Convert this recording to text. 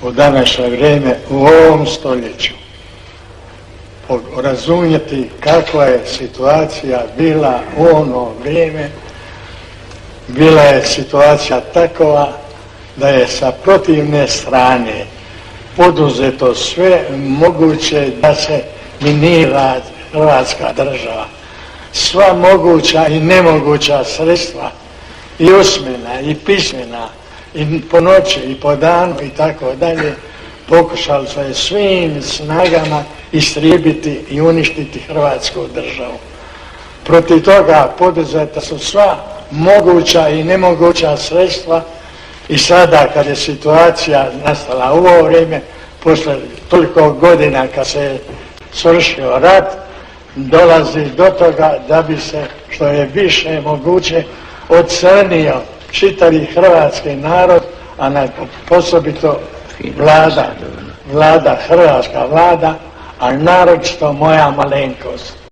u današnje vrijeme, u ovom stoljeću, razumjeti kakva je situacija bila u ono vrijeme. Bila je situacija takova da je sa protivne strane poduzeto sve moguće da se minira Hrvatska država. Sva moguća i nemoguća sredstva, i usmena i pismena, i po noći i po danu i tako dalje, pokušali se svim snagama istrijebiti i uništiti Hrvatsku državu. Protiv toga poduzeta su sva moguća i nemoguća sredstva i sada kad je situacija nastala u ovo vrijeme, posle toliko godina kad se je svršio rat, dolazi do toga da bi se što je više moguće ocrnio čitavi hrvatski narod, a osobito vlada, hrvatska vlada, a naročito moja malenkost.